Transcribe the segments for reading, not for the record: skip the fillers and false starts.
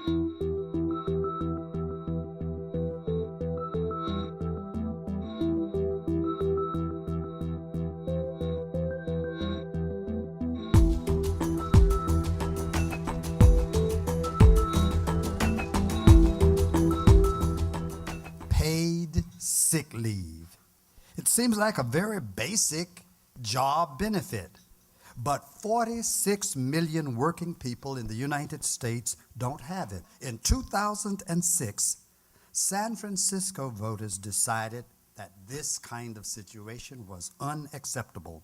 Paid sick leave. It seems like a very basic job benefit, but 46 million working people in the United States don't have it. In 2006, San Francisco voters decided that this kind of situation was unacceptable.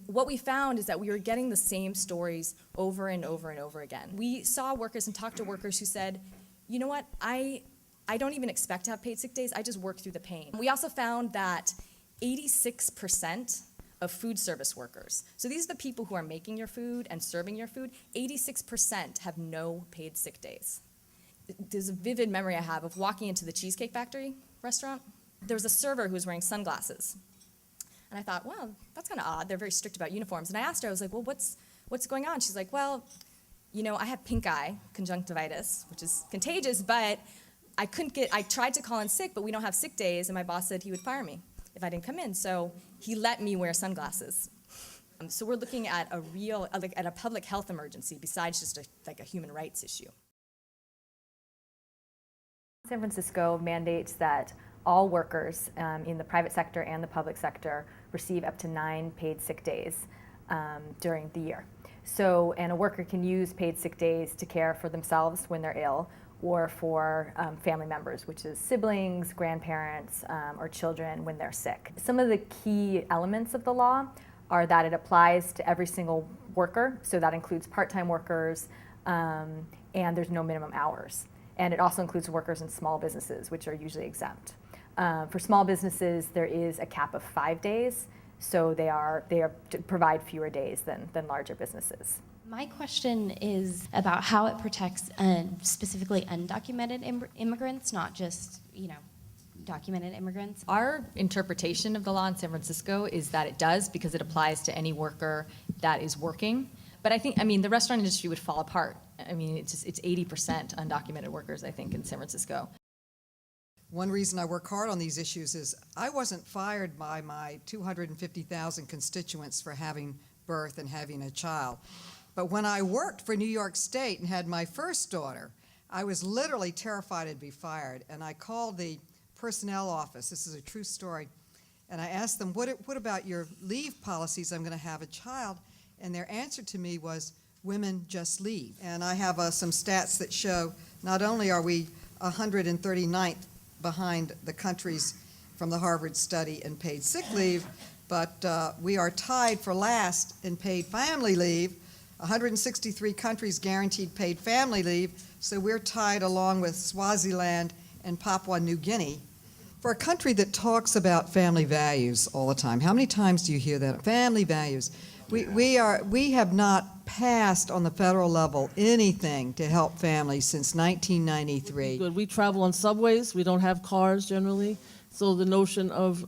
What we found is that we were getting the same stories over and over and over again. We saw workers and talked to workers who said, you know what, I don't even expect to have paid sick days, I just work through the pain. We also found that 86% of food service workers, so these are the people who are making your food and serving your food, 86% have no paid sick days. There's a vivid memory I have of walking into the Cheesecake Factory restaurant. There was a server who was wearing sunglasses. And I thought, well, that's kind of odd. They're very strict about uniforms. And I asked her, I was like, well, what's going on? She's like, well, you know, I have pink eye conjunctivitis, which is contagious, but I tried to call in sick, but we don't have sick days, and my boss said he would fire me if I didn't come in. So he let me wear sunglasses. So we're looking at a real, at a public health emergency besides just like a human rights issue. San Francisco mandates that all workers in the private sector and the public sector receive up to 9 paid sick days during the year. So, and a worker can use paid sick days to care for themselves when they're ill, or for family members, which is siblings, grandparents, or children when they're sick. Some of the key elements of the law are that it applies to every single worker, so that includes part-time workers, and there's no minimum hours. And it also includes workers in small businesses, which are usually exempt. For small businesses, there is a cap of 5 days, so they are to provide fewer days than larger businesses. My question is about how it protects specifically undocumented immigrants, not just, documented immigrants. Our interpretation of the law in San Francisco is that it does, because it applies to any worker that is working. But the restaurant industry would fall apart. It's 80% undocumented workers, I think, in San Francisco. One reason I work hard on these issues is I wasn't fired by my 250,000 constituents for having birth and having a child. But when I worked for New York State and had my first daughter, I was literally terrified I'd be fired. And I called the personnel office, this is a true story, and I asked them, what about your leave policies? I'm going to have a child. And their answer to me was, women just leave. And I have some stats that show not only are we 139th behind the countries from the Harvard study in paid sick leave, but we are tied for last in paid family leave. 163 countries guaranteed paid family leave, so we're tied along with Swaziland and Papua New Guinea. For a country that talks about family values all the time, how many times do you hear that? Family values. We have not passed on the federal level anything to help families since 1993. Good. We travel on subways. We don't have cars generally. So the notion of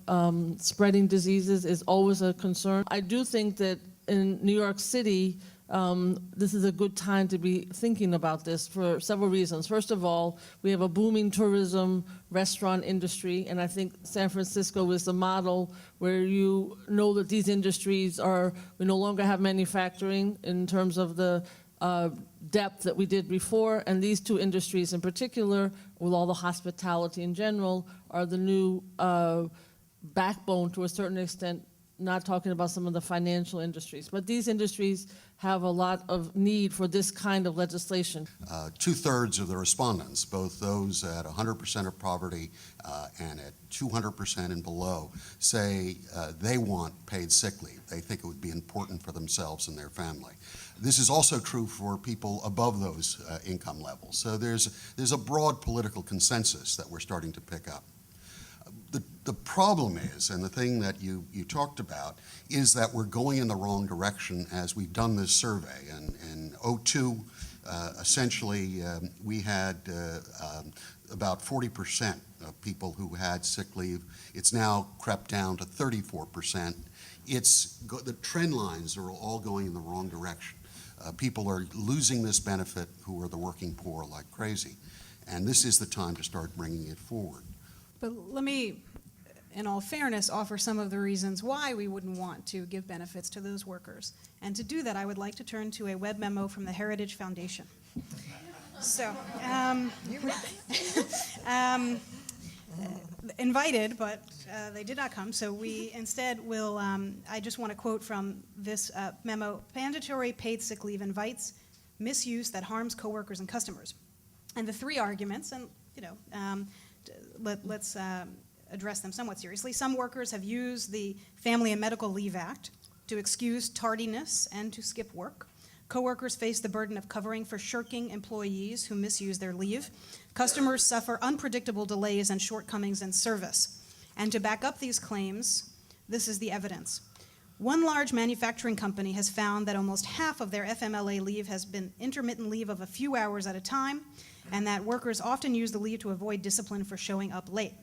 spreading diseases is always a concern. I do think that in New York City, this is a good time to be thinking about this for several reasons. First of all, we have a booming tourism restaurant industry, and I think San Francisco is the model where you know that these industries we no longer have manufacturing in terms of the depth that we did before, and these two industries in particular, with all the hospitality in general, are the new backbone to a certain extent, not talking about some of the financial industries. But these industries have a lot of need for this kind of legislation. 2/3 of the respondents, both those at 100% of poverty and at 200% and below, say they want paid sick leave. They think it would be important for themselves and their family. This is also true for people above those income levels. So there's a broad political consensus that we're starting to pick up. The problem is, and the thing that you talked about, is that we're going in the wrong direction as we've done this survey. And in 2002, essentially, we had about 40% of people who had sick leave. It's now crept down to 34%. The trend lines are all going in the wrong direction. People are losing this benefit who are the working poor like crazy. And this is the time to start bringing it forward. But let me, in all fairness, offer some of the reasons why we wouldn't want to give benefits to those workers. And to do that, I would like to turn to a web memo from the Heritage Foundation. So, invited, but they did not come, so we instead will, I just want to quote from this memo: mandatory paid sick leave invites misuse that harms coworkers and customers. And the three arguments, and let's address them somewhat seriously. Some workers have used the Family and Medical Leave Act to excuse tardiness and to skip work. Coworkers face the burden of covering for shirking employees who misuse their leave. Customers suffer unpredictable delays and shortcomings in service. And to back up these claims, this is the evidence. One large manufacturing company has found that almost half of their FMLA leave has been intermittent leave of a few hours at a time, and that workers often use the leave to avoid discipline for showing up late.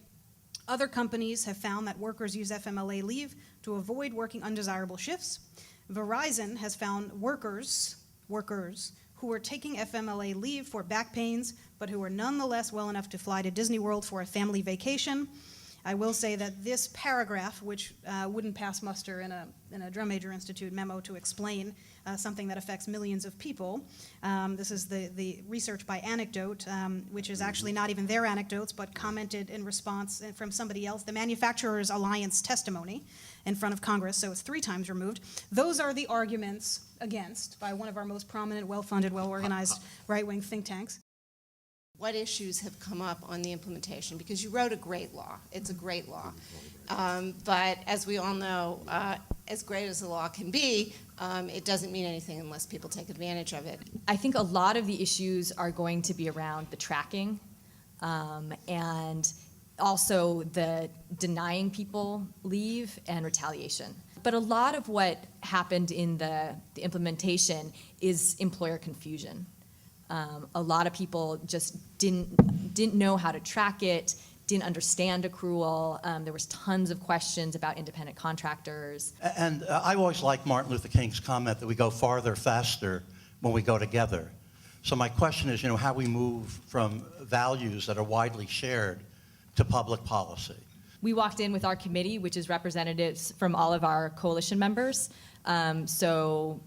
Other companies have found that workers use FMLA leave to avoid working undesirable shifts. Verizon has found workers who are taking FMLA leave for back pains, but who are nonetheless well enough to fly to Disney World for a family vacation. I will say that this paragraph, which wouldn't pass muster in a Drum Major Institute memo to explain something that affects millions of people, this is the research by Anecdote, which is actually not even their anecdotes, but commented in response from somebody else, the Manufacturers Alliance testimony in front of Congress, so it's 3 times removed. Those are the arguments against by one of our most prominent, well-funded, well-organized right-wing think tanks. What issues have come up on the implementation? Because you wrote a great law. It's a great law. But as we all know, as great as the law can be, it doesn't mean anything unless people take advantage of it. I think a lot of the issues are going to be around the tracking and also the denying people leave and retaliation. But a lot of what happened in the implementation is employer confusion. A lot of people just didn't know how to track it, didn't understand accrual. There was tons of questions about independent contractors. And I always like Martin Luther King's comment that we go farther, faster when we go together. So my question is, how we move from values that are widely shared to public policy. We walked in with our committee, which is representatives from all of our coalition members. So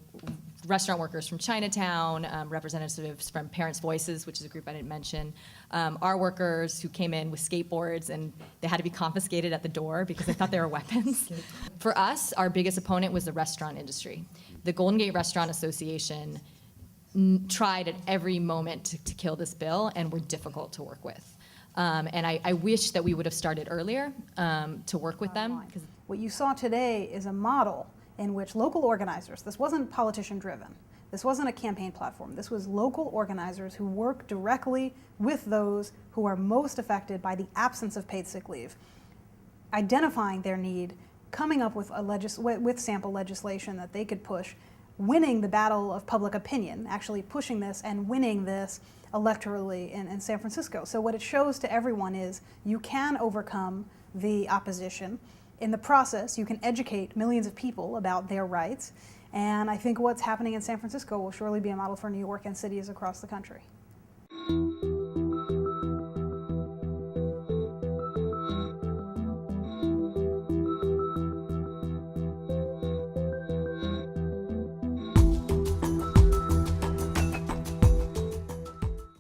restaurant workers from Chinatown, representatives from Parents' Voices, which is a group I didn't mention, our workers who came in with skateboards and they had to be confiscated at the door because they thought they were weapons. For us, our biggest opponent was the restaurant industry. The Golden Gate Restaurant Association tried at every moment to kill this bill and were difficult to work with. And I wish that we would have started earlier to work with them. What you saw today is a model in which local organizers, this wasn't politician driven, this wasn't a campaign platform, this was local organizers who work directly with those who are most affected by the absence of paid sick leave, identifying their need, coming up with with sample legislation that they could push, winning the battle of public opinion, actually pushing this and winning this electorally in San Francisco. So what it shows to everyone is you can overcome the opposition. In the process, you can educate millions of people about their rights. And I think what's happening in San Francisco will surely be a model for New York and cities across the country.